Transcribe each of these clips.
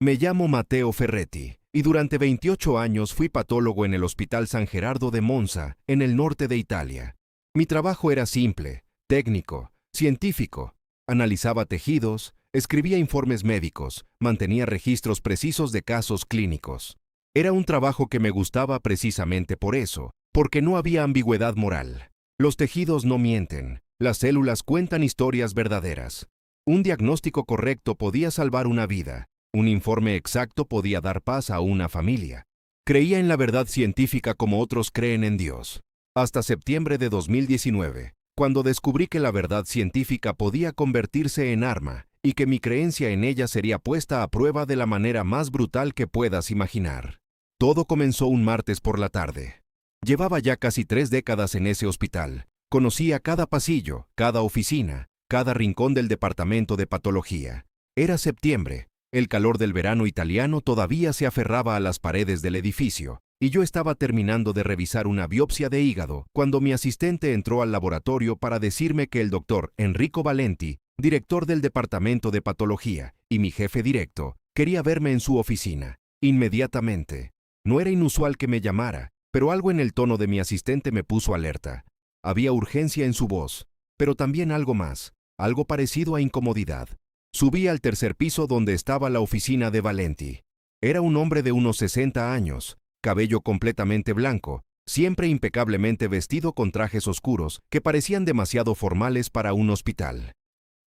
Me llamo Matteo Ferretti y durante 28 años fui patólogo en el Hospital San Gerardo de Monza, en el norte de Italia. Mi trabajo era simple, técnico, científico. Analizaba tejidos, escribía informes médicos, mantenía registros precisos de casos clínicos. Era un trabajo que me gustaba precisamente por eso, porque no había ambigüedad moral. Los tejidos no mienten, las células cuentan historias verdaderas. Un diagnóstico correcto podía salvar una vida. Un informe exacto podía dar paz a una familia. Creía en la verdad científica como otros creen en Dios. Hasta septiembre de 2019, cuando descubrí que la verdad científica podía convertirse en arma y que mi creencia en ella sería puesta a prueba de la manera más brutal que puedas imaginar. Todo comenzó un martes por la tarde. Llevaba ya casi 3 décadas en ese hospital. Conocía cada pasillo, cada oficina, cada rincón del departamento de patología. Era septiembre. El calor del verano italiano todavía se aferraba a las paredes del edificio, y yo estaba terminando de revisar una biopsia de hígado cuando mi asistente entró al laboratorio para decirme que el doctor Enrico Valenti, director del departamento de patología, y mi jefe directo, quería verme en su oficina, inmediatamente. No era inusual que me llamara, pero algo en el tono de mi asistente me puso alerta. Había urgencia en su voz, pero también algo más, algo parecido a incomodidad. Subí al tercer piso donde estaba la oficina de Valenti. Era un hombre de unos 60 años, cabello completamente blanco, siempre impecablemente vestido con trajes oscuros que parecían demasiado formales para un hospital.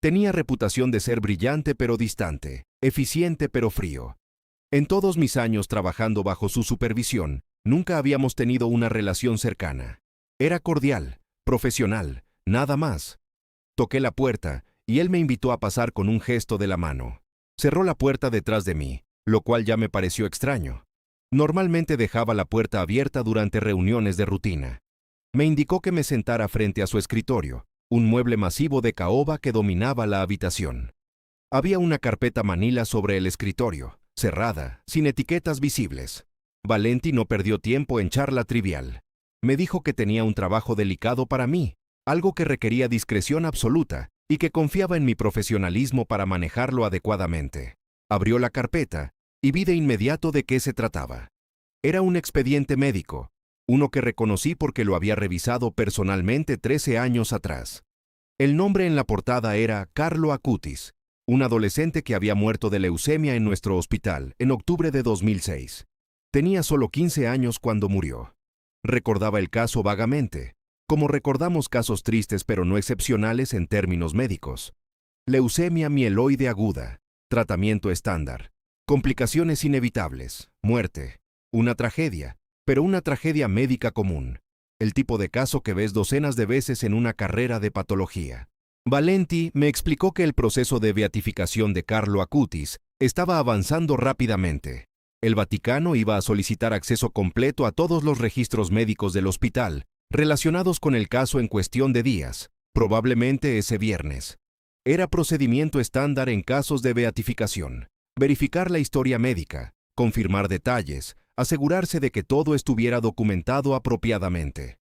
Tenía reputación de ser brillante pero distante, eficiente pero frío. En todos mis años trabajando bajo su supervisión, nunca habíamos tenido una relación cercana. Era cordial, profesional, nada más. Toqué la puerta y él me invitó a pasar con un gesto de la mano. Cerró la puerta detrás de mí, lo cual ya me pareció extraño. Normalmente dejaba la puerta abierta durante reuniones de rutina. Me indicó que me sentara frente a su escritorio, un mueble masivo de caoba que dominaba la habitación. Había una carpeta manila sobre el escritorio, cerrada, sin etiquetas visibles. Valenti no perdió tiempo en charla trivial. Me dijo que tenía un trabajo delicado para mí, algo que requería discreción absoluta, y que confiaba en mi profesionalismo para manejarlo adecuadamente. Abrió la carpeta y vi de inmediato de qué se trataba. Era un expediente médico, uno que reconocí porque lo había revisado personalmente 13 años atrás. El nombre en la portada era Carlo Acutis, un adolescente que había muerto de leucemia en nuestro hospital en octubre de 2006. Tenía solo 15 años cuando murió. Recordaba el caso vagamente, como recordamos casos tristes pero no excepcionales en términos médicos. Leucemia mieloide aguda, tratamiento estándar, complicaciones inevitables, muerte, una tragedia, pero una tragedia médica común, el tipo de caso que ves docenas de veces en una carrera de patología. Valenti me explicó que el proceso de beatificación de Carlo Acutis estaba avanzando rápidamente. El Vaticano iba a solicitar acceso completo a todos los registros médicos del hospital, relacionados con el caso en cuestión de días, probablemente ese viernes. Era procedimiento estándar en casos de beatificación. Verificar la historia médica, confirmar detalles, asegurarse de que todo estuviera documentado apropiadamente.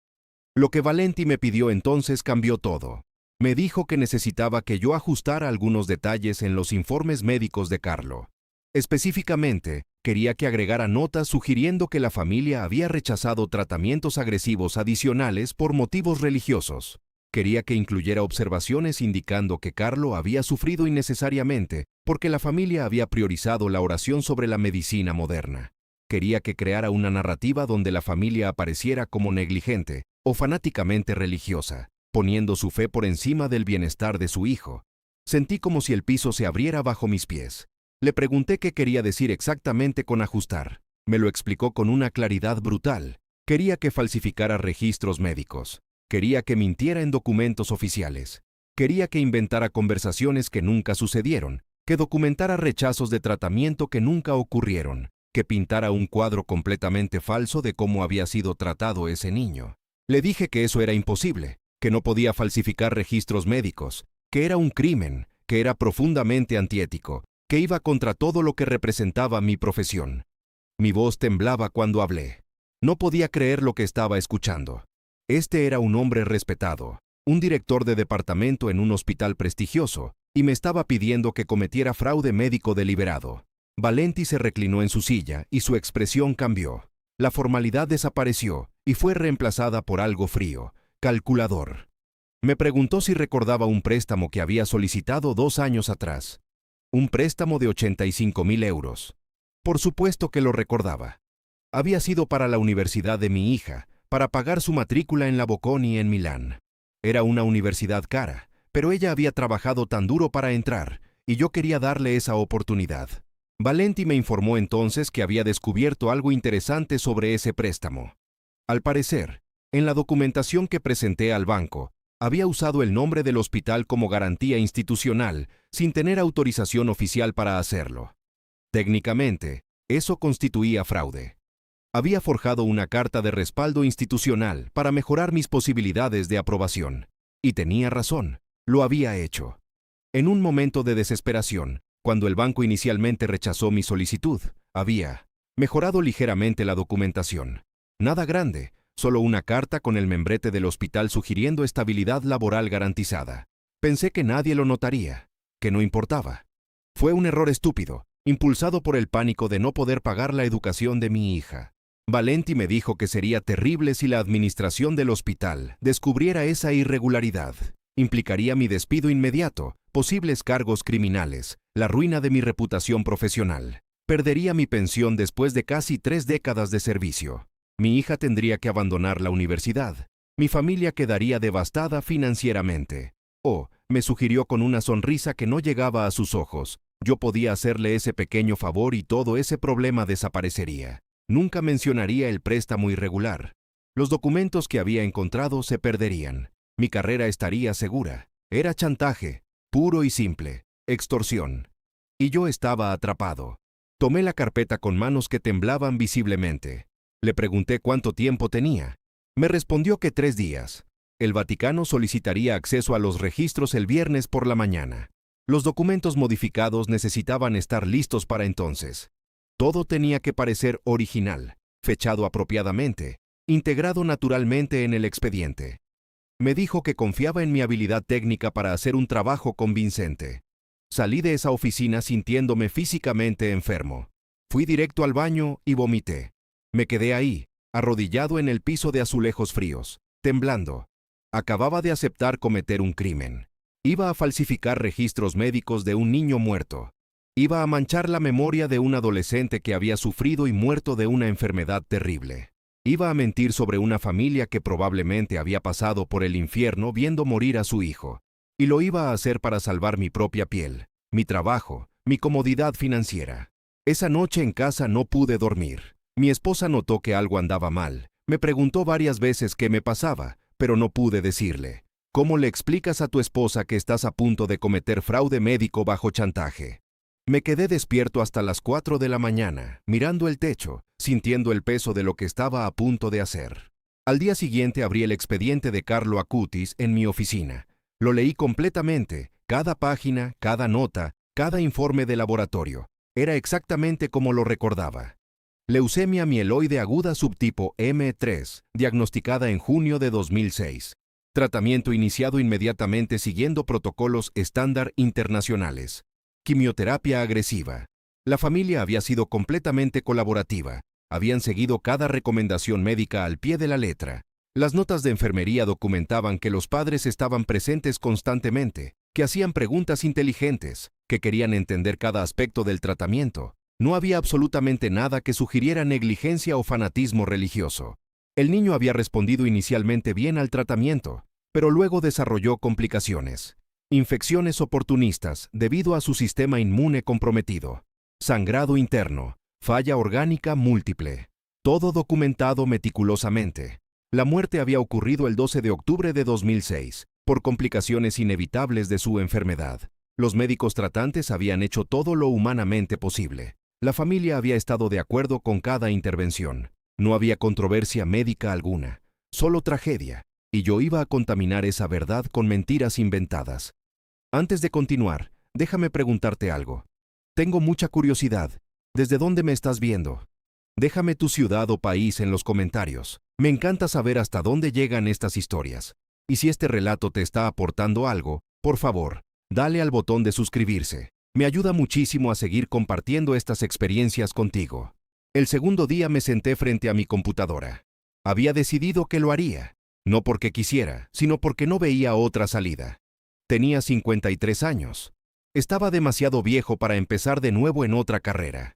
Lo que Valenti me pidió entonces cambió todo. Me dijo que necesitaba que yo ajustara algunos detalles en los informes médicos de Carlo. Específicamente, quería que agregara notas sugiriendo que la familia había rechazado tratamientos agresivos adicionales por motivos religiosos. Quería que incluyera observaciones indicando que Carlo había sufrido innecesariamente porque la familia había priorizado la oración sobre la medicina moderna. Quería que creara una narrativa donde la familia apareciera como negligente o fanáticamente religiosa, poniendo su fe por encima del bienestar de su hijo. Sentí como si el piso se abriera bajo mis pies. Le pregunté qué quería decir exactamente con ajustar. Me lo explicó con una claridad brutal. Quería que falsificara registros médicos. Quería que mintiera en documentos oficiales. Quería que inventara conversaciones que nunca sucedieron, que documentara rechazos de tratamiento que nunca ocurrieron, que pintara un cuadro completamente falso de cómo había sido tratado ese niño. Le dije que eso era imposible, que no podía falsificar registros médicos, que era un crimen, que era profundamente antiético, que iba contra todo lo que representaba mi profesión. Mi voz temblaba cuando hablé. No podía creer lo que estaba escuchando. Este era un hombre respetado, un director de departamento en un hospital prestigioso, y me estaba pidiendo que cometiera fraude médico deliberado. Valenti se reclinó en su silla y su expresión cambió. La formalidad desapareció y fue reemplazada por algo frío, calculador. Me preguntó si recordaba un préstamo que había solicitado 2 años atrás. Un préstamo de 85.000 euros. Por supuesto que lo recordaba. Había sido para la universidad de mi hija, para pagar su matrícula en la Bocconi en Milán. Era una universidad cara, pero ella había trabajado tan duro para entrar, y yo quería darle esa oportunidad. Valenti me informó entonces que había descubierto algo interesante sobre ese préstamo. Al parecer, en la documentación que presenté al banco, había usado el nombre del hospital como garantía institucional, sin tener autorización oficial para hacerlo. Técnicamente, eso constituía fraude. Había forjado una carta de respaldo institucional para mejorar mis posibilidades de aprobación. Y tenía razón, lo había hecho. En un momento de desesperación, cuando el banco inicialmente rechazó mi solicitud, había mejorado ligeramente la documentación. Nada grande, solo una carta con el membrete del hospital sugiriendo estabilidad laboral garantizada. Pensé que nadie lo notaría, que no importaba. Fue un error estúpido, impulsado por el pánico de no poder pagar la educación de mi hija. Valenti me dijo que sería terrible si la administración del hospital descubriera esa irregularidad. Implicaría mi despido inmediato, posibles cargos criminales, la ruina de mi reputación profesional. Perdería mi pensión después de casi 3 décadas de servicio. Mi hija tendría que abandonar la universidad. Mi familia quedaría devastada financieramente. Me sugirió con una sonrisa que no llegaba a sus ojos. Yo podía hacerle ese pequeño favor y todo ese problema desaparecería. Nunca mencionaría el préstamo irregular. Los documentos que había encontrado se perderían. Mi carrera estaría segura. Era chantaje, puro y simple, extorsión. Y yo estaba atrapado. Tomé la carpeta con manos que temblaban visiblemente. Le pregunté cuánto tiempo tenía. Me respondió que 3 días. El Vaticano solicitaría acceso a los registros el viernes por la mañana. Los documentos modificados necesitaban estar listos para entonces. Todo tenía que parecer original, fechado apropiadamente, integrado naturalmente en el expediente. Me dijo que confiaba en mi habilidad técnica para hacer un trabajo convincente. Salí de esa oficina sintiéndome físicamente enfermo. Fui directo al baño y vomité. Me quedé ahí, arrodillado en el piso de azulejos fríos, temblando. Acababa de aceptar cometer un crimen. Iba a falsificar registros médicos de un niño muerto. Iba a manchar la memoria de un adolescente que había sufrido y muerto de una enfermedad terrible. Iba a mentir sobre una familia que probablemente había pasado por el infierno viendo morir a su hijo. Y lo iba a hacer para salvar mi propia piel, mi trabajo, mi comodidad financiera. Esa noche en casa no pude dormir. Mi esposa notó que algo andaba mal. Me preguntó varias veces qué me pasaba, pero no pude decirle. ¿Cómo le explicas a tu esposa que estás a punto de cometer fraude médico bajo chantaje? Me quedé despierto hasta las 4 de la mañana, mirando el techo, sintiendo el peso de lo que estaba a punto de hacer. Al día siguiente abrí el expediente de Carlo Acutis en mi oficina. Lo leí completamente, cada página, cada nota, cada informe de laboratorio. Era exactamente como lo recordaba. Leucemia mieloide aguda subtipo M3, diagnosticada en junio de 2006. Tratamiento iniciado inmediatamente siguiendo protocolos estándar internacionales. Quimioterapia agresiva. La familia había sido completamente colaborativa. Habían seguido cada recomendación médica al pie de la letra. Las notas de enfermería documentaban que los padres estaban presentes constantemente, que hacían preguntas inteligentes, que querían entender cada aspecto del tratamiento. No había absolutamente nada que sugiriera negligencia o fanatismo religioso. El niño había respondido inicialmente bien al tratamiento, pero luego desarrolló complicaciones. Infecciones oportunistas debido a su sistema inmune comprometido. Sangrado interno. Falla orgánica múltiple. Todo documentado meticulosamente. La muerte había ocurrido el 12 de octubre de 2006, por complicaciones inevitables de su enfermedad. Los médicos tratantes habían hecho todo lo humanamente posible. La familia había estado de acuerdo con cada intervención. No había controversia médica alguna, solo tragedia, y yo iba a contaminar esa verdad con mentiras inventadas. Antes de continuar, déjame preguntarte algo. Tengo mucha curiosidad. ¿Desde dónde me estás viendo? Déjame tu ciudad o país en los comentarios. Me encanta saber hasta dónde llegan estas historias. Y si este relato te está aportando algo, por favor, dale al botón de suscribirse. Me ayuda muchísimo a seguir compartiendo estas experiencias contigo. El segundo día me senté frente a mi computadora. Había decidido que lo haría, no porque quisiera, sino porque no veía otra salida. Tenía 53 años. Estaba demasiado viejo para empezar de nuevo en otra carrera.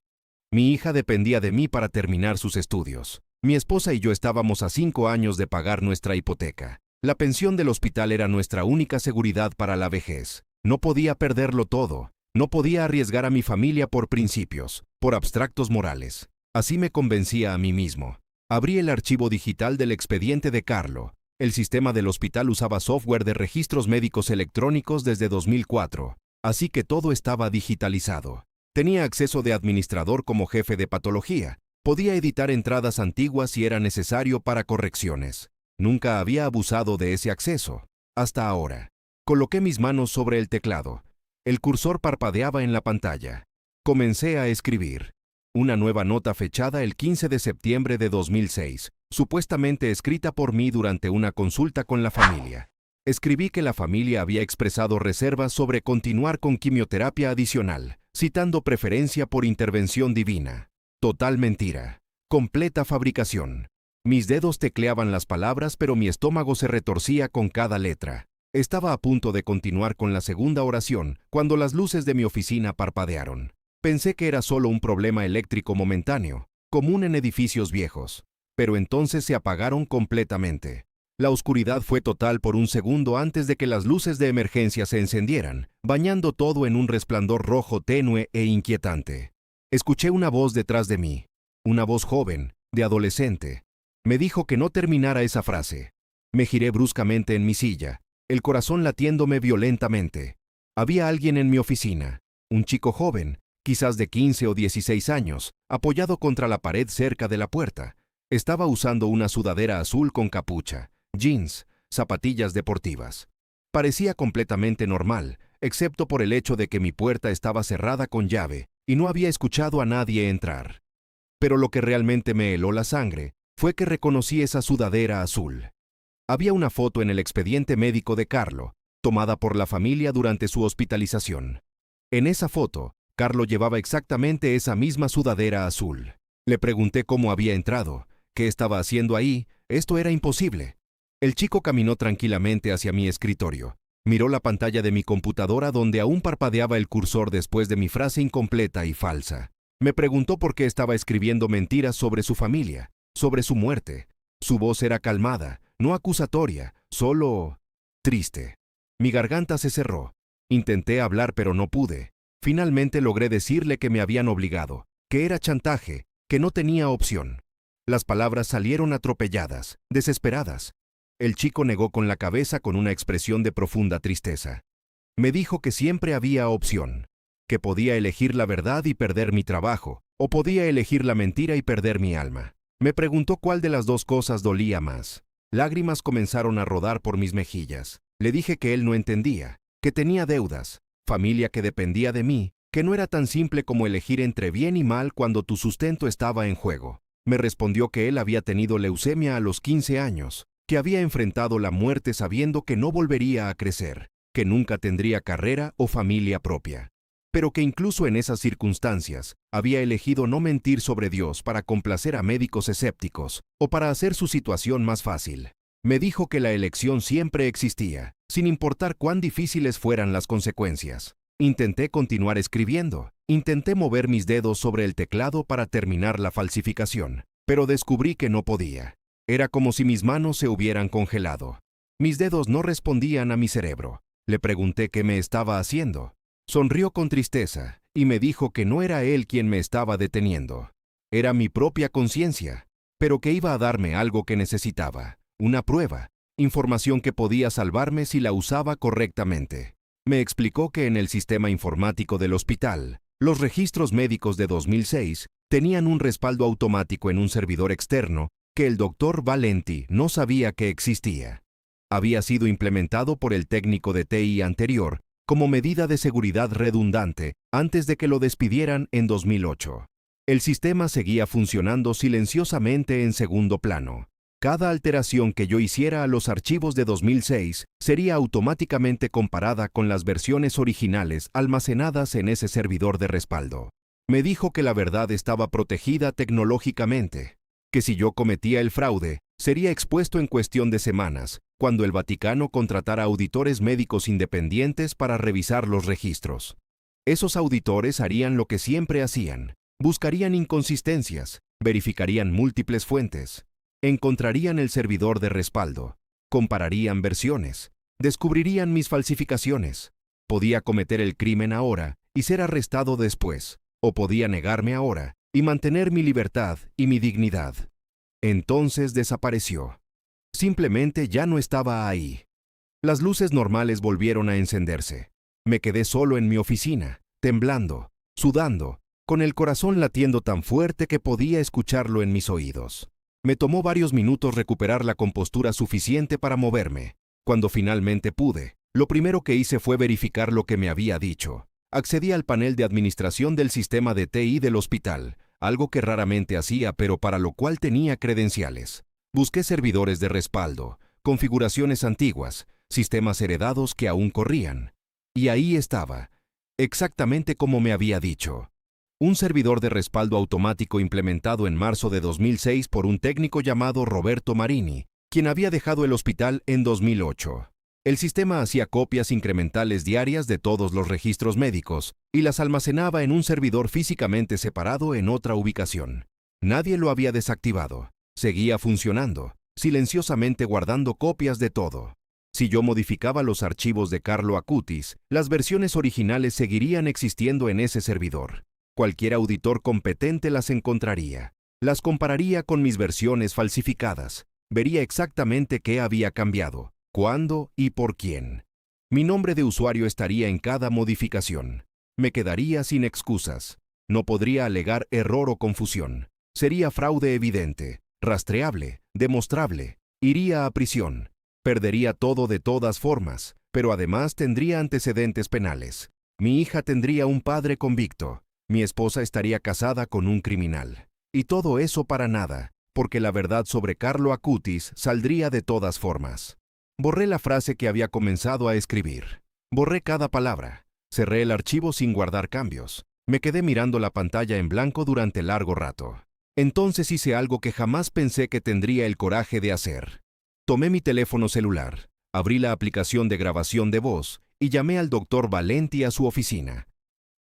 Mi hija dependía de mí para terminar sus estudios. Mi esposa y yo estábamos a 5 años de pagar nuestra hipoteca. La pensión del hospital era nuestra única seguridad para la vejez. No podía perderlo todo. No podía arriesgar a mi familia por principios, por abstractos morales. Así me convencía a mí mismo. Abrí el archivo digital del expediente de Carlo. El sistema del hospital usaba software de registros médicos electrónicos desde 2004, así que todo estaba digitalizado. Tenía acceso de administrador como jefe de patología. Podía editar entradas antiguas si era necesario para correcciones. Nunca había abusado de ese acceso, hasta ahora. Coloqué mis manos sobre el teclado. El cursor parpadeaba en la pantalla. Comencé a escribir. Una nueva nota fechada el 15 de septiembre de 2006, supuestamente escrita por mí durante una consulta con la familia. Escribí que la familia había expresado reservas sobre continuar con quimioterapia adicional, citando preferencia por intervención divina. Total mentira. Completa fabricación. Mis dedos tecleaban las palabras, pero mi estómago se retorcía con cada letra. Estaba a punto de continuar con la segunda oración cuando las luces de mi oficina parpadearon. Pensé que era solo un problema eléctrico momentáneo, común en edificios viejos, pero entonces se apagaron completamente. La oscuridad fue total por un segundo antes de que las luces de emergencia se encendieran, bañando todo en un resplandor rojo tenue e inquietante. Escuché una voz detrás de mí, una voz joven, de adolescente. Me dijo que no terminara esa frase. Me giré bruscamente en mi silla, el corazón latiéndome violentamente. Había alguien en mi oficina, un chico joven, quizás de 15 o 16 años, apoyado contra la pared cerca de la puerta. Estaba usando una sudadera azul con capucha, jeans, zapatillas deportivas. Parecía completamente normal, excepto por el hecho de que mi puerta estaba cerrada con llave y no había escuchado a nadie entrar. Pero lo que realmente me heló la sangre fue que reconocí esa sudadera azul. Había una foto en el expediente médico de Carlo, tomada por la familia durante su hospitalización. En esa foto, Carlo llevaba exactamente esa misma sudadera azul. Le pregunté cómo había entrado, qué estaba haciendo ahí. Esto era imposible. El chico caminó tranquilamente hacia mi escritorio. Miró la pantalla de mi computadora donde aún parpadeaba el cursor después de mi frase incompleta y falsa. Me preguntó por qué estaba escribiendo mentiras sobre su familia, sobre su muerte. Su voz era calmada, no acusatoria, solo triste. Mi garganta se cerró. Intenté hablar pero no pude. Finalmente logré decirle que me habían obligado, que era chantaje, que no tenía opción. Las palabras salieron atropelladas, desesperadas. El chico negó con la cabeza con una expresión de profunda tristeza. Me dijo que siempre había opción, que podía elegir la verdad y perder mi trabajo, o podía elegir la mentira y perder mi alma. Me preguntó cuál de las dos cosas dolía más. Lágrimas comenzaron a rodar por mis mejillas. Le dije que él no entendía, que tenía deudas, familia que dependía de mí, que no era tan simple como elegir entre bien y mal cuando tu sustento estaba en juego. Me respondió que él había tenido leucemia a los 15 años, que había enfrentado la muerte sabiendo que no volvería a crecer, que nunca tendría carrera o familia propia, pero que incluso en esas circunstancias había elegido no mentir sobre Dios para complacer a médicos escépticos o para hacer su situación más fácil. Me dijo que la elección siempre existía, sin importar cuán difíciles fueran las consecuencias. Intenté continuar escribiendo, intenté mover mis dedos sobre el teclado para terminar la falsificación, pero descubrí que no podía. Era como si mis manos se hubieran congelado. Mis dedos no respondían a mi cerebro. Le pregunté qué me estaba haciendo. Sonrió con tristeza y me dijo que no era él quien me estaba deteniendo. Era mi propia conciencia, pero que iba a darme algo que necesitaba, una prueba, información que podía salvarme si la usaba correctamente. Me explicó que en el sistema informático del hospital, los registros médicos de 2006 tenían un respaldo automático en un servidor externo que el doctor Valenti no sabía que existía. Había sido implementado por el técnico de TI anterior como medida de seguridad redundante antes de que lo despidieran en 2008. El sistema seguía funcionando silenciosamente en segundo plano. Cada alteración que yo hiciera a los archivos de 2006 sería automáticamente comparada con las versiones originales almacenadas en ese servidor de respaldo. Me dijo que la verdad estaba protegida tecnológicamente, que si yo cometía el fraude, sería expuesto en cuestión de semanas, cuando el Vaticano contratara auditores médicos independientes para revisar los registros. Esos auditores harían lo que siempre hacían: buscarían inconsistencias, verificarían múltiples fuentes, encontrarían el servidor de respaldo, compararían versiones, descubrirían mis falsificaciones. Podía cometer el crimen ahora y ser arrestado después, o podía negarme ahora y mantener mi libertad y mi dignidad. Entonces desapareció. Simplemente ya no estaba ahí. Las luces normales volvieron a encenderse. Me quedé solo en mi oficina, temblando, sudando, con el corazón latiendo tan fuerte que podía escucharlo en mis oídos. Me tomó varios minutos recuperar la compostura suficiente para moverme. Cuando finalmente pude, lo primero que hice fue verificar lo que me había dicho. Accedí al panel de administración del sistema de TI del hospital, algo que raramente hacía, pero para lo cual tenía credenciales. Busqué servidores de respaldo, configuraciones antiguas, sistemas heredados que aún corrían. Y ahí estaba, exactamente como me había dicho. Un servidor de respaldo automático implementado en marzo de 2006 por un técnico llamado Roberto Marini, quien había dejado el hospital en 2008. El sistema hacía copias incrementales diarias de todos los registros médicos y las almacenaba en un servidor físicamente separado en otra ubicación. Nadie lo había desactivado. Seguía funcionando, silenciosamente guardando copias de todo. Si yo modificaba los archivos de Carlo Acutis, las versiones originales seguirían existiendo en ese servidor. Cualquier auditor competente las encontraría. Las compararía con mis versiones falsificadas. Vería exactamente qué había cambiado, cuándo y por quién. Mi nombre de usuario estaría en cada modificación. Me quedaría sin excusas. No podría alegar error o confusión. Sería fraude evidente, rastreable, demostrable. Iría a prisión. Perdería todo de todas formas, pero además tendría antecedentes penales. Mi hija tendría un padre convicto. Mi esposa estaría casada con un criminal. Y todo eso para nada, porque la verdad sobre Carlo Acutis saldría de todas formas. Borré la frase que había comenzado a escribir. Borré cada palabra. Cerré el archivo sin guardar cambios. Me quedé mirando la pantalla en blanco durante largo rato. Entonces hice algo que jamás pensé que tendría el coraje de hacer. Tomé mi teléfono celular, abrí la aplicación de grabación de voz y llamé al doctor Valenti a su oficina.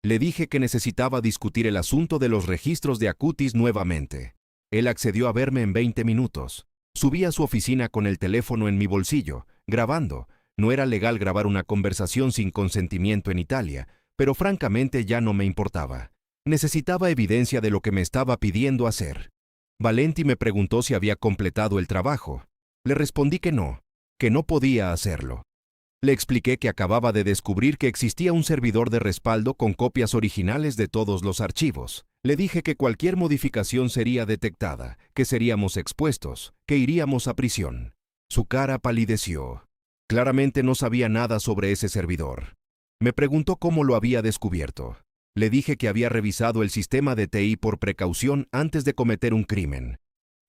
Le dije que necesitaba discutir el asunto de los registros de Acutis nuevamente. Él accedió a verme en 20 minutos. Subí a su oficina con el teléfono en mi bolsillo, grabando. No era legal grabar una conversación sin consentimiento en Italia, pero francamente ya no me importaba. Necesitaba evidencia de lo que me estaba pidiendo hacer. Valenti me preguntó si había completado el trabajo. Le respondí que no podía hacerlo. Le expliqué que acababa de descubrir que existía un servidor de respaldo con copias originales de todos los archivos. Le dije que cualquier modificación sería detectada, que seríamos expuestos, que iríamos a prisión. Su cara palideció. Claramente no sabía nada sobre ese servidor. Me preguntó cómo lo había descubierto. Le dije que había revisado el sistema de TI por precaución antes de cometer un crimen.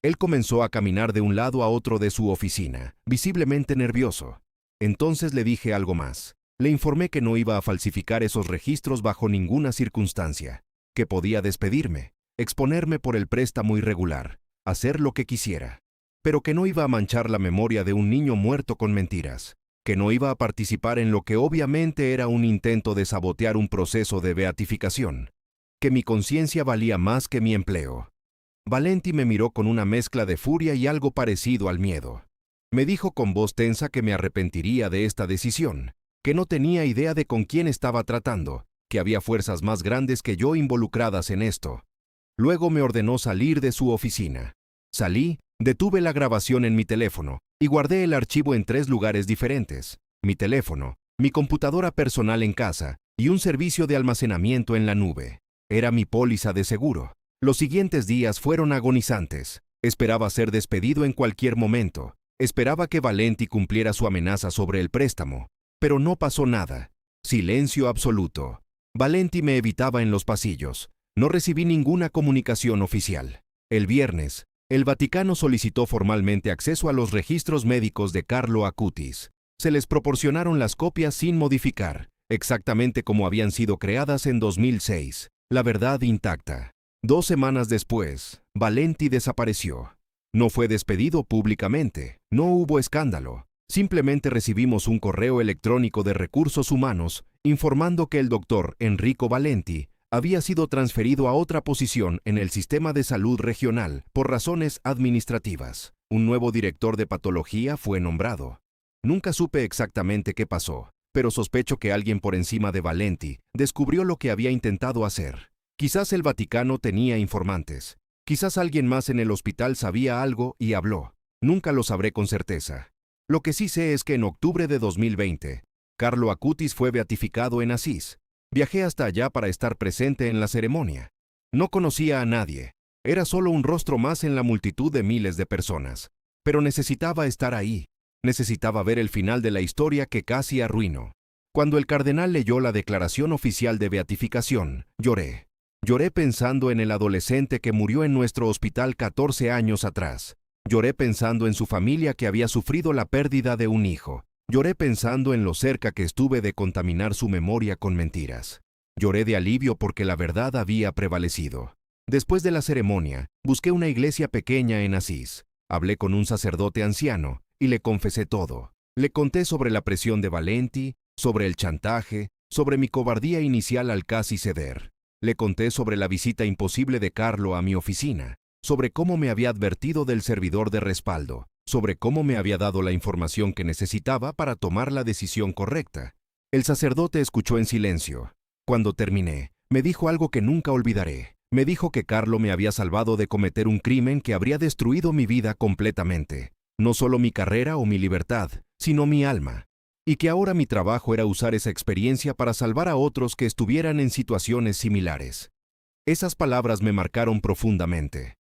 Él comenzó a caminar de un lado a otro de su oficina, visiblemente nervioso. Entonces le dije algo más. Le informé que no iba a falsificar esos registros bajo ninguna circunstancia, que podía despedirme, exponerme por el préstamo irregular, hacer lo que quisiera, pero que no iba a manchar la memoria de un niño muerto con mentiras, que no iba a participar en lo que obviamente era un intento de sabotear un proceso de beatificación, que mi conciencia valía más que mi empleo. Valenti me miró con una mezcla de furia y algo parecido al miedo. Me dijo con voz tensa que me arrepentiría de esta decisión, que no tenía idea de con quién estaba tratando, que había fuerzas más grandes que yo involucradas en esto. Luego me ordenó salir de su oficina. Salí, detuve la grabación en mi teléfono y guardé el archivo en 3 lugares diferentes: mi teléfono, mi computadora personal en casa y un servicio de almacenamiento en la nube. Era mi póliza de seguro. Los siguientes días fueron agonizantes. Esperaba ser despedido en cualquier momento. Esperaba que Valenti cumpliera su amenaza sobre el préstamo, pero no pasó nada. Silencio absoluto. Valenti me evitaba en los pasillos. No recibí ninguna comunicación oficial. El viernes, El Vaticano solicitó formalmente acceso a los registros médicos de Carlo Acutis. Se les proporcionaron las copias sin modificar, exactamente como habían sido creadas en 2006, la verdad intacta. 2 semanas después, Valenti desapareció. No fue despedido públicamente, no hubo escándalo. Simplemente recibimos un correo electrónico de Recursos Humanos informando que el doctor Enrico Valenti había sido transferido a otra posición en el sistema de salud regional por razones administrativas. Un nuevo director de patología fue nombrado. Nunca supe exactamente qué pasó, pero sospecho que alguien por encima de Valenti descubrió lo que había intentado hacer. Quizás el Vaticano tenía informantes. Quizás alguien más en el hospital sabía algo y habló. Nunca lo sabré con certeza. Lo que sí sé es que en octubre de 2020, Carlo Acutis fue beatificado en Asís. Viajé hasta allá para estar presente en la ceremonia. No conocía a nadie. Era solo un rostro más en la multitud de miles de personas. Pero necesitaba estar ahí. Necesitaba ver el final de la historia que casi arruinó. Cuando el cardenal leyó la declaración oficial de beatificación, lloré. Lloré pensando en el adolescente que murió en nuestro hospital 14 años atrás. Lloré pensando en su familia que había sufrido la pérdida de un hijo. Lloré pensando en lo cerca que estuve de contaminar su memoria con mentiras. Lloré de alivio porque la verdad había prevalecido. Después de la ceremonia, busqué una iglesia pequeña en Asís. Hablé con un sacerdote anciano y le confesé todo. Le conté sobre la presión de Valenti, sobre el chantaje, sobre mi cobardía inicial al casi ceder. Le conté sobre la visita imposible de Carlo a mi oficina, sobre cómo me había advertido del servidor de respaldo, sobre cómo me había dado la información que necesitaba para tomar la decisión correcta. El sacerdote escuchó en silencio. Cuando terminé, me dijo algo que nunca olvidaré. Me dijo que Carlo me había salvado de cometer un crimen que habría destruido mi vida completamente. No solo mi carrera o mi libertad, sino mi alma. Y que ahora mi trabajo era usar esa experiencia para salvar a otros que estuvieran en situaciones similares. Esas palabras me marcaron profundamente.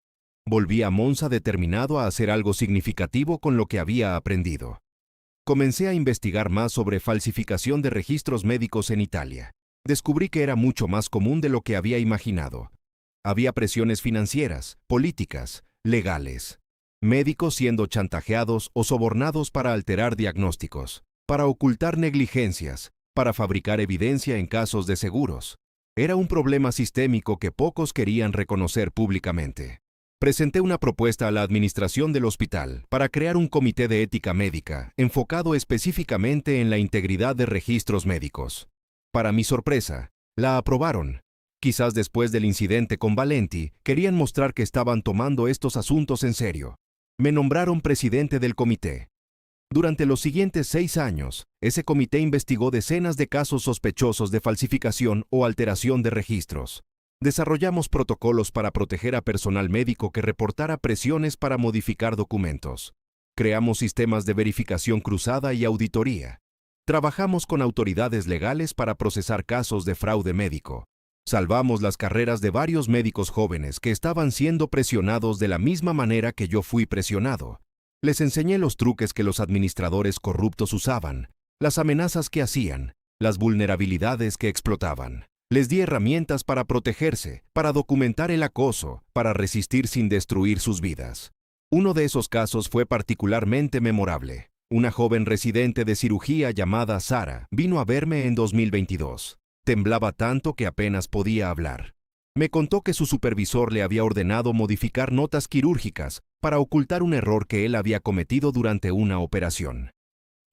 Volví a Monza determinado a hacer algo significativo con lo que había aprendido. Comencé a investigar más sobre falsificación de registros médicos en Italia. Descubrí que era mucho más común de lo que había imaginado. Había presiones financieras, políticas, legales. Médicos siendo chantajeados o sobornados para alterar diagnósticos, para ocultar negligencias, para fabricar evidencia en casos de seguros. Era un problema sistémico que pocos querían reconocer públicamente. Presenté una propuesta a la administración del hospital para crear un comité de ética médica enfocado específicamente en la integridad de registros médicos. Para mi sorpresa, la aprobaron. Quizás después del incidente con Valenti, querían mostrar que estaban tomando estos asuntos en serio. Me nombraron presidente del comité. Durante los siguientes 6 años, ese comité investigó decenas de casos sospechosos de falsificación o alteración de registros. Desarrollamos protocolos para proteger a personal médico que reportara presiones para modificar documentos. Creamos sistemas de verificación cruzada y auditoría. Trabajamos con autoridades legales para procesar casos de fraude médico. Salvamos las carreras de varios médicos jóvenes que estaban siendo presionados de la misma manera que yo fui presionado. Les enseñé los truques que los administradores corruptos usaban, las amenazas que hacían, las vulnerabilidades que explotaban. Les di herramientas para protegerse, para documentar el acoso, para resistir sin destruir sus vidas. Uno de esos casos fue particularmente memorable. Una joven residente de cirugía llamada Sara vino a verme en 2022. Temblaba tanto que apenas podía hablar. Me contó que su supervisor le había ordenado modificar notas quirúrgicas para ocultar un error que él había cometido durante una operación.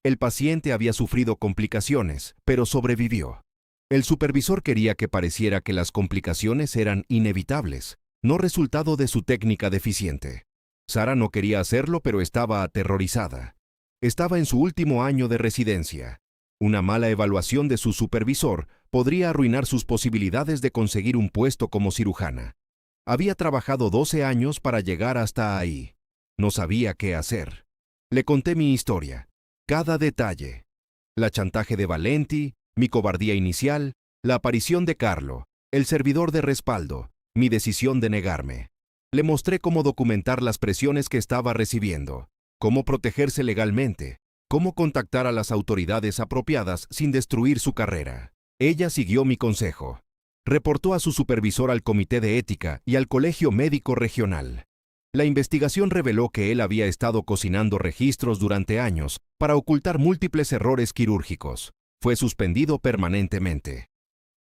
El paciente había sufrido complicaciones, pero sobrevivió. El supervisor quería que pareciera que las complicaciones eran inevitables, no resultado de su técnica deficiente. Sara no quería hacerlo, pero estaba aterrorizada. Estaba en su último año de residencia. Una mala evaluación de su supervisor podría arruinar sus posibilidades de conseguir un puesto como cirujana. Había trabajado 12 años para llegar hasta ahí. No sabía qué hacer. Le conté mi historia, cada detalle. La chantaje de Valenti, mi cobardía inicial, la aparición de Carlo, el servidor de respaldo, mi decisión de negarme. Le mostré cómo documentar las presiones que estaba recibiendo, cómo protegerse legalmente, cómo contactar a las autoridades apropiadas sin destruir su carrera. Ella siguió mi consejo. Reportó a su supervisor al Comité de Ética y al Colegio Médico Regional. La investigación reveló que él había estado cocinando registros durante años para ocultar múltiples errores quirúrgicos. Fue suspendido permanentemente.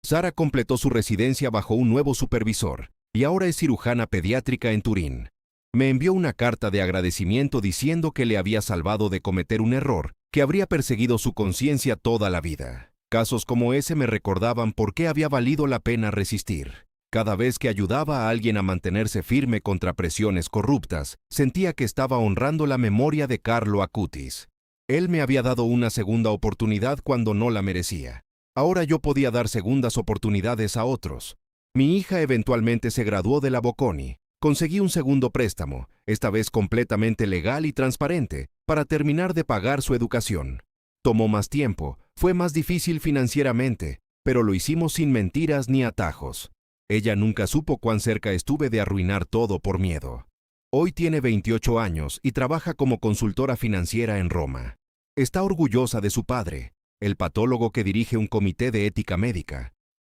Sara completó su residencia bajo un nuevo supervisor y ahora es cirujana pediátrica en Turín. Me envió una carta de agradecimiento diciendo que le había salvado de cometer un error que habría perseguido su conciencia toda la vida. Casos como ese me recordaban por qué había valido la pena resistir. Cada vez que ayudaba a alguien a mantenerse firme contra presiones corruptas, sentía que estaba honrando la memoria de Carlo Acutis. Él me había dado una segunda oportunidad cuando no la merecía. Ahora yo podía dar segundas oportunidades a otros. Mi hija eventualmente se graduó de la Bocconi. Conseguí un segundo préstamo, esta vez completamente legal y transparente, para terminar de pagar su educación. Tomó más tiempo, fue más difícil financieramente, pero lo hicimos sin mentiras ni atajos. Ella nunca supo cuán cerca estuve de arruinar todo por miedo. Hoy tiene 28 años y trabaja como consultora financiera en Roma. Está orgullosa de su padre, el patólogo que dirige un comité de ética médica.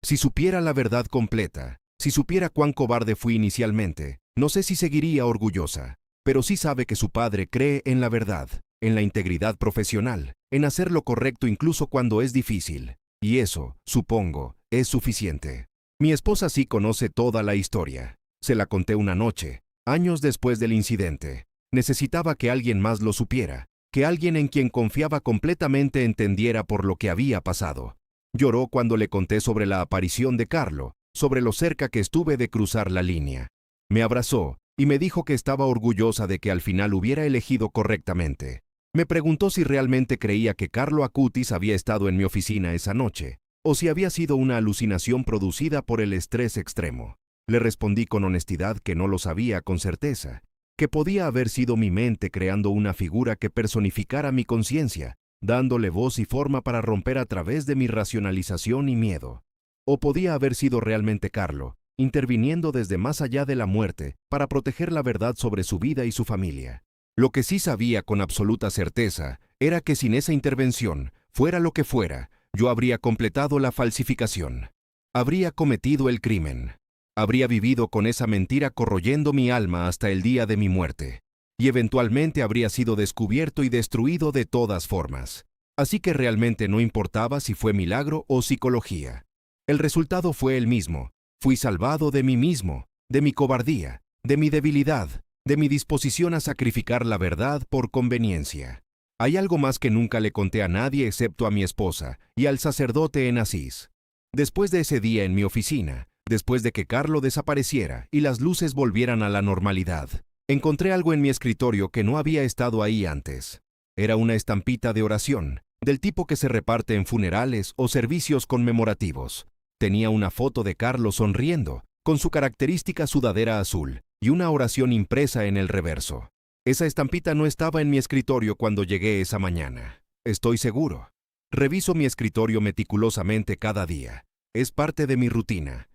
Si supiera la verdad completa, si supiera cuán cobarde fui inicialmente, no sé si seguiría orgullosa, pero sí sabe que su padre cree en la verdad, en la integridad profesional, en hacer lo correcto incluso cuando es difícil. Y eso, supongo, es suficiente. Mi esposa sí conoce toda la historia. Se la conté una noche, años después del incidente. Necesitaba que alguien más lo supiera, que alguien en quien confiaba completamente entendiera por lo que había pasado. Lloró cuando le conté sobre la aparición de Carlo, sobre lo cerca que estuve de cruzar la línea. Me abrazó y me dijo que estaba orgullosa de que al final hubiera elegido correctamente. Me preguntó si realmente creía que Carlo Acutis había estado en mi oficina esa noche, o si había sido una alucinación producida por el estrés extremo. Le respondí con honestidad que no lo sabía con certeza, que podía haber sido mi mente creando una figura que personificara mi conciencia, dándole voz y forma para romper a través de mi racionalización y miedo. O podía haber sido realmente Carlo, interviniendo desde más allá de la muerte para proteger la verdad sobre su vida y su familia. Lo que sí sabía con absoluta certeza era que sin esa intervención, fuera lo que fuera, yo habría completado la falsificación. Habría cometido el crimen. Habría vivido con esa mentira corroyendo mi alma hasta el día de mi muerte. Y eventualmente habría sido descubierto y destruido de todas formas. Así que realmente no importaba si fue milagro o psicología. El resultado fue el mismo. Fui salvado de mí mismo, de mi cobardía, de mi debilidad, de mi disposición a sacrificar la verdad por conveniencia. Hay algo más que nunca le conté a nadie excepto a mi esposa y al sacerdote en Asís. Después de ese día en mi oficina, después de que Carlo desapareciera y las luces volvieran a la normalidad, encontré algo en mi escritorio que no había estado ahí antes. Era una estampita de oración, del tipo que se reparte en funerales o servicios conmemorativos. Tenía una foto de Carlo sonriendo, con su característica sudadera azul, y una oración impresa en el reverso. Esa estampita no estaba en mi escritorio cuando llegué esa mañana. Estoy seguro. Reviso mi escritorio meticulosamente cada día. Es parte de mi rutina.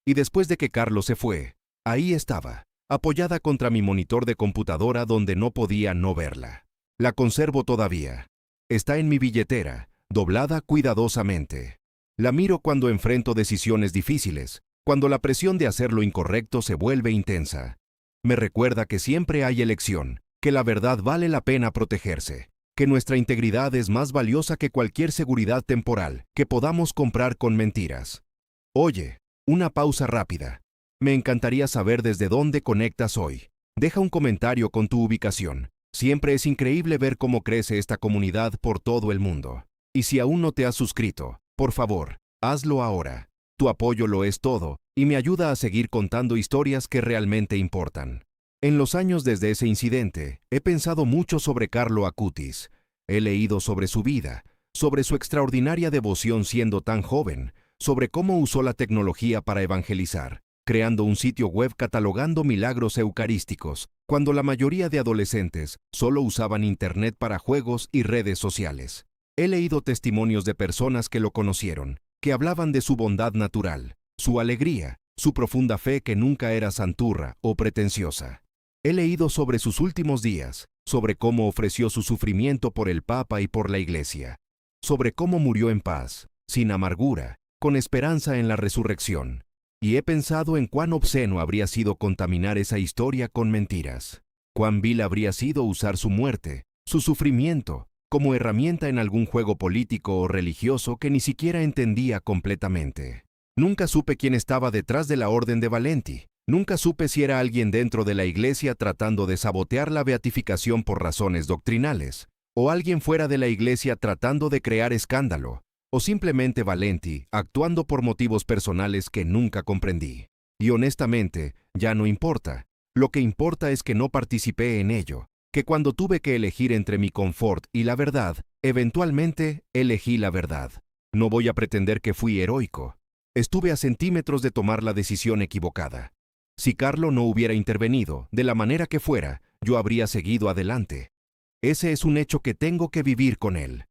Y después de que Carlo se fue, ahí estaba, apoyada contra mi monitor de computadora donde no podía no verla. La conservo todavía. Está en mi billetera, doblada cuidadosamente. La miro cuando enfrento decisiones difíciles, cuando la presión de hacer lo incorrecto se vuelve intensa. Me recuerda que siempre hay elección, que la verdad vale la pena protegerse, que nuestra integridad es más valiosa que cualquier seguridad temporal que podamos comprar con mentiras. Oye, una pausa rápida. Me encantaría saber desde dónde conectas hoy. Deja un comentario con tu ubicación. Siempre es increíble ver cómo crece esta comunidad por todo el mundo. Y si aún no te has suscrito, por favor, hazlo ahora. Tu apoyo lo es todo y me ayuda a seguir contando historias que realmente importan. En los años desde ese incidente, he pensado mucho sobre Carlo Acutis. He leído sobre su vida, sobre su extraordinaria devoción siendo tan joven, sobre cómo usó la tecnología para evangelizar, creando un sitio web catalogando milagros eucarísticos, cuando la mayoría de adolescentes solo usaban Internet para juegos y redes sociales. He leído testimonios de personas que lo conocieron, que hablaban de su bondad natural, su alegría, su profunda fe que nunca era santurra o pretenciosa. He leído sobre sus últimos días, sobre cómo ofreció su sufrimiento por el Papa y por la Iglesia, sobre cómo murió en paz, sin amargura, con esperanza en la resurrección. Y he pensado en cuán obsceno habría sido contaminar esa historia con mentiras. Cuán vil habría sido usar su muerte, su sufrimiento, como herramienta en algún juego político o religioso que ni siquiera entendía completamente. Nunca supe quién estaba detrás de la orden de Valenti. Nunca supe si era alguien dentro de la iglesia tratando de sabotear la beatificación por razones doctrinales, o alguien fuera de la iglesia tratando de crear escándalo, o simplemente Valenti actuando por motivos personales que nunca comprendí. Y honestamente, ya no importa. Lo que importa es que no participé en ello, que cuando tuve que elegir entre mi confort y la verdad, eventualmente elegí la verdad. No voy a pretender que fui heroico. Estuve a centímetros de tomar la decisión equivocada. Si Carlo no hubiera intervenido, de la manera que fuera, yo habría seguido adelante. Ese es un hecho que tengo que vivir con él.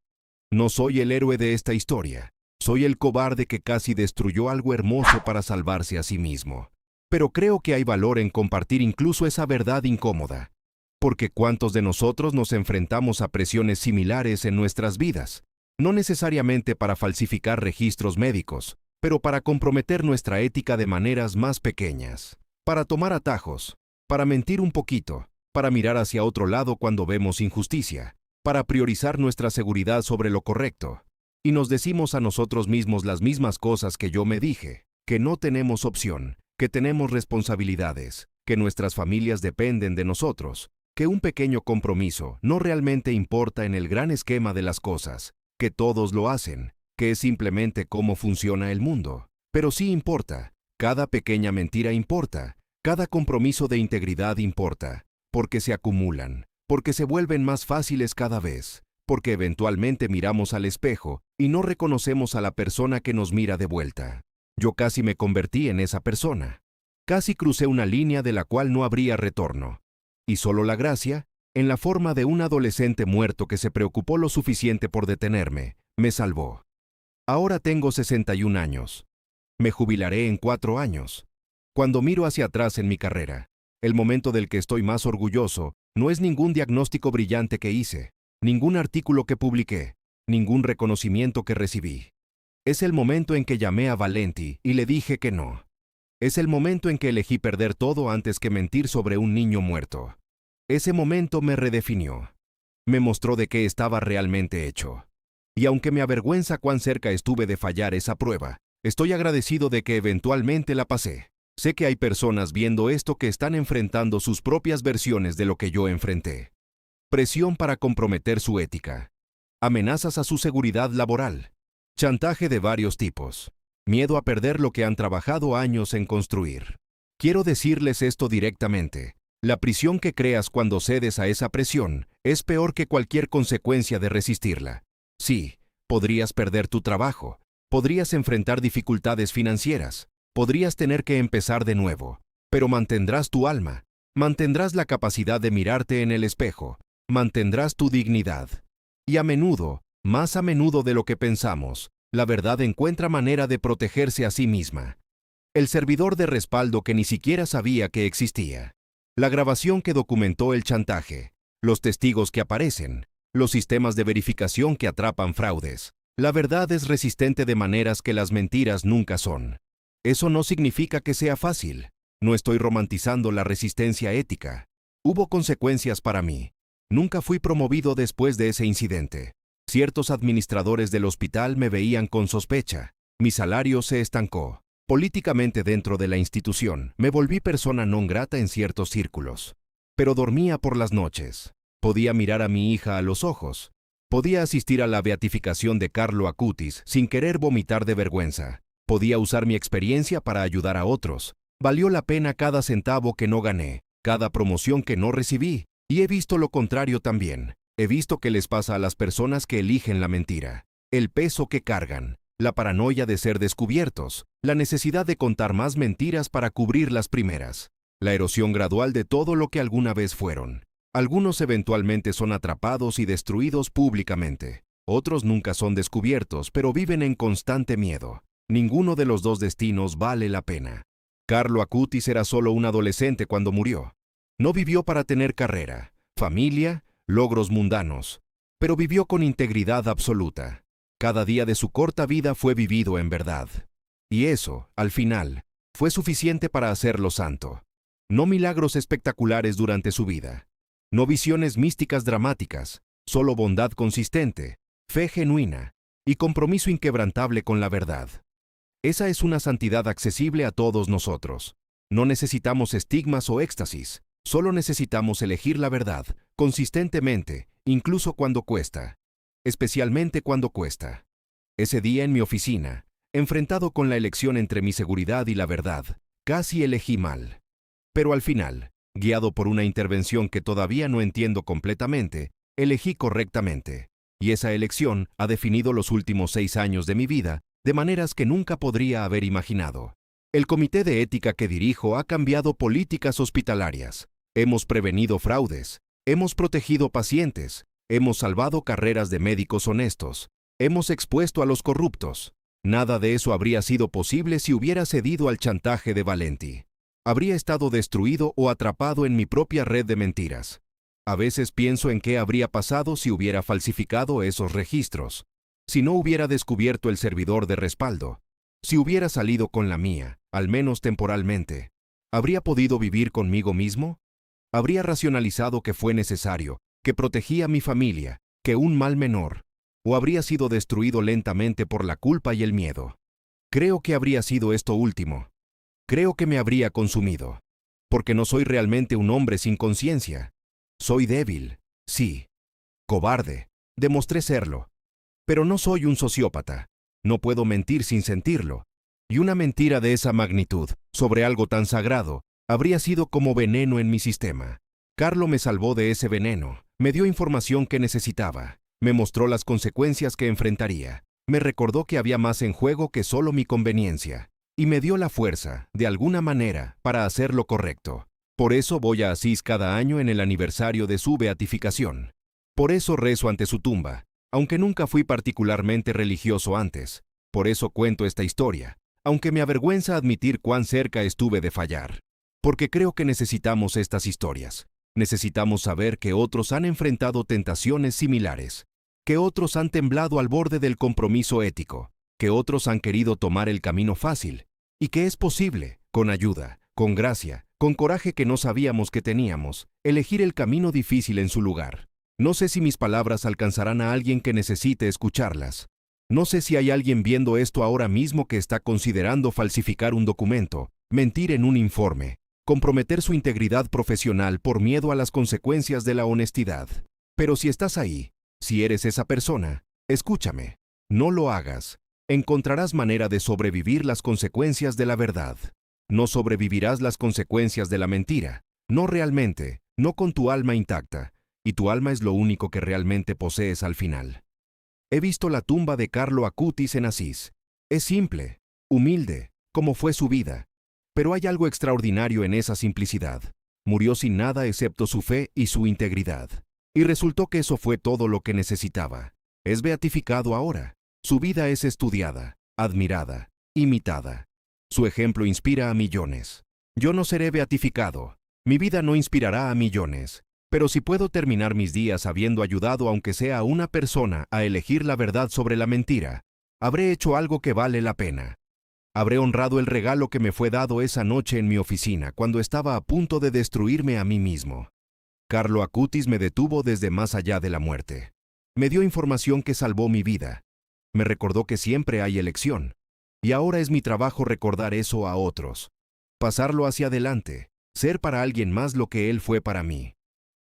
No soy el héroe de esta historia. Soy el cobarde que casi destruyó algo hermoso para salvarse a sí mismo. Pero creo que hay valor en compartir incluso esa verdad incómoda. Porque ¿cuántos de nosotros nos enfrentamos a presiones similares en nuestras vidas? No necesariamente para falsificar registros médicos, pero para comprometer nuestra ética de maneras más pequeñas. Para tomar atajos, para mentir un poquito, para mirar hacia otro lado cuando vemos injusticia, para priorizar nuestra seguridad sobre lo correcto. Y nos decimos a nosotros mismos las mismas cosas que yo me dije, que no tenemos opción, que tenemos responsabilidades, que nuestras familias dependen de nosotros, que un pequeño compromiso no realmente importa en el gran esquema de las cosas, que todos lo hacen, que es simplemente cómo funciona el mundo. Pero sí importa. Cada pequeña mentira importa, cada compromiso de integridad importa, porque se acumulan, porque se vuelven más fáciles cada vez, porque eventualmente miramos al espejo y no reconocemos a la persona que nos mira de vuelta. Yo casi me convertí en esa persona. Casi crucé una línea de la cual no habría retorno. Y solo la gracia, en la forma de un adolescente muerto que se preocupó lo suficiente por detenerme, me salvó. Ahora tengo 61 años. Me jubilaré en 4 años. Cuando miro hacia atrás en mi carrera, el momento del que estoy más orgulloso no es ningún diagnóstico brillante que hice, ningún artículo que publiqué, ningún reconocimiento que recibí. Es el momento en que llamé a Valenti y le dije que no. Es el momento en que elegí perder todo antes que mentir sobre un niño muerto. Ese momento me redefinió. Me mostró de qué estaba realmente hecho. Y aunque me avergüenza cuán cerca estuve de fallar esa prueba, estoy agradecido de que eventualmente la pasé. Sé que hay personas viendo esto que están enfrentando sus propias versiones de lo que yo enfrenté. Presión para comprometer su ética. Amenazas a su seguridad laboral. Chantaje de varios tipos. Miedo a perder lo que han trabajado años en construir. Quiero decirles esto directamente. La prisión que creas cuando cedes a esa presión es peor que cualquier consecuencia de resistirla. Sí, podrías perder tu trabajo. Podrías enfrentar dificultades financieras, podrías tener que empezar de nuevo, pero mantendrás tu alma, mantendrás la capacidad de mirarte en el espejo, mantendrás tu dignidad. Y a menudo, más a menudo de lo que pensamos, la verdad encuentra manera de protegerse a sí misma. El servidor de respaldo que ni siquiera sabía que existía. La grabación que documentó el chantaje, los testigos que aparecen, los sistemas de verificación que atrapan fraudes. La verdad es resistente de maneras que las mentiras nunca son. Eso no significa que sea fácil. No estoy romantizando la resistencia ética. Hubo consecuencias para mí. Nunca fui promovido después de ese incidente. Ciertos administradores del hospital me veían con sospecha. Mi salario se estancó. Políticamente dentro de la institución, me volví persona non grata en ciertos círculos. Pero dormía por las noches. Podía mirar a mi hija a los ojos. Podía asistir a la beatificación de Carlo Acutis sin querer vomitar de vergüenza. Podía usar mi experiencia para ayudar a otros. Valió la pena cada centavo que no gané, cada promoción que no recibí. Y he visto lo contrario también. He visto qué les pasa a las personas que eligen la mentira. El peso que cargan, la paranoia de ser descubiertos, la necesidad de contar más mentiras para cubrir las primeras. La erosión gradual de todo lo que alguna vez fueron. Algunos eventualmente son atrapados y destruidos públicamente. Otros nunca son descubiertos, pero viven en constante miedo. Ninguno de los dos destinos vale la pena. Carlo Acutis era solo un adolescente cuando murió. No vivió para tener carrera, familia, logros mundanos, pero vivió con integridad absoluta. Cada día de su corta vida fue vivido en verdad. Y eso, al final, Fue suficiente para hacerlo santo. No milagros espectaculares durante su vida. No visiones místicas dramáticas, solo bondad consistente, fe genuina y compromiso inquebrantable con la verdad. Esa es una santidad accesible a todos nosotros. No necesitamos estigmas o éxtasis, solo necesitamos elegir la verdad, consistentemente, incluso cuando cuesta. Especialmente cuando cuesta. Ese día en mi oficina, enfrentado con la elección entre mi seguridad y la verdad, casi elegí mal. Pero al final, guiado por una intervención que todavía no entiendo completamente, elegí correctamente. Y esa elección ha definido los últimos 6 años de mi vida, de maneras que nunca podría haber imaginado. El comité de ética que dirijo ha cambiado políticas hospitalarias. Hemos prevenido fraudes. Hemos protegido pacientes. Hemos salvado carreras de médicos honestos. Hemos expuesto a los corruptos. Nada de eso habría sido posible si hubiera cedido al chantaje de Valenti. Habría estado destruido o atrapado en mi propia red de mentiras. A veces pienso en qué habría pasado si hubiera falsificado esos registros, si no hubiera descubierto el servidor de respaldo, si hubiera salido con la mía, al menos temporalmente. ¿Habría podido vivir conmigo mismo? ¿Habría racionalizado que fue necesario, que protegía a mi familia, que un mal menor? ¿O habría sido destruido lentamente por la culpa y el miedo? Creo que habría sido esto último. Creo que me habría consumido. Porque no soy realmente un hombre sin conciencia. Soy débil, sí. Cobarde, demostré serlo. Pero no soy un sociópata. No puedo mentir sin sentirlo. Y una mentira de esa magnitud, sobre algo tan sagrado, habría sido como veneno en mi sistema. Carlo me salvó de ese veneno, me dio información que necesitaba, me mostró las consecuencias que enfrentaría, me recordó que había más en juego que solo mi conveniencia, y me dio la fuerza, de alguna manera, para hacer lo correcto. Por eso voy a Asís cada año en el aniversario de su beatificación. Por eso rezo ante su tumba, aunque nunca fui particularmente religioso antes. Por eso cuento esta historia, aunque me avergüenza admitir cuán cerca estuve de fallar. Porque creo que necesitamos estas historias. Necesitamos saber que otros han enfrentado tentaciones similares, que otros han temblado al borde del compromiso ético, que otros han querido tomar el camino fácil, y que es posible, con ayuda, con gracia, con coraje que no sabíamos que teníamos, elegir el camino difícil en su lugar. No sé si mis palabras alcanzarán a alguien que necesite escucharlas. No sé si hay alguien viendo esto ahora mismo que está considerando falsificar un documento, mentir en un informe, comprometer su integridad profesional por miedo a las consecuencias de la honestidad. Pero si estás ahí, si eres esa persona, escúchame. No lo hagas. Encontrarás manera de sobrevivir las consecuencias de la verdad. No sobrevivirás las consecuencias de la mentira. No realmente, no con tu alma intacta. Y tu alma es lo único que realmente posees al final. He visto la tumba de Carlo Acutis en Asís. Es simple, humilde, como fue su vida. Pero hay algo extraordinario en esa simplicidad. Murió sin nada excepto su fe y su integridad. Y resultó que eso fue todo lo que necesitaba. Es beatificado ahora. Su vida es estudiada, admirada, imitada. Su ejemplo inspira a millones. Yo no seré beatificado. Mi vida no inspirará a millones. Pero si puedo terminar mis días habiendo ayudado aunque sea a una persona a elegir la verdad sobre la mentira, habré hecho algo que vale la pena. Habré honrado el regalo que me fue dado esa noche en mi oficina cuando estaba a punto de destruirme a mí mismo. Carlo Acutis me detuvo desde más allá de la muerte. Me dio información que salvó mi vida. Me recordó que siempre hay elección. Y ahora es mi trabajo recordar eso a otros. Pasarlo hacia adelante, ser para alguien más lo que él fue para mí.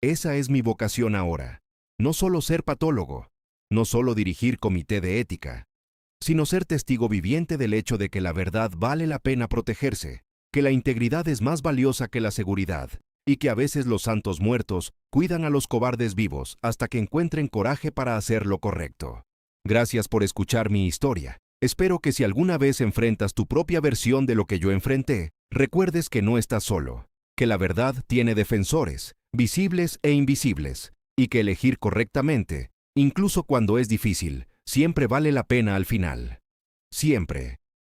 Esa es mi vocación ahora. No solo ser patólogo, no solo dirigir comité de ética, sino ser testigo viviente del hecho de que la verdad vale la pena protegerse, que la integridad es más valiosa que la seguridad, y que a veces los santos muertos cuidan a los cobardes vivos hasta que encuentren coraje para hacer lo correcto. Gracias por escuchar mi historia. Espero que si alguna vez enfrentas tu propia versión de lo que yo enfrenté, recuerdes que no estás solo, que la verdad tiene defensores, visibles e invisibles, y que elegir correctamente, incluso cuando es difícil, siempre vale la pena al final. Siempre.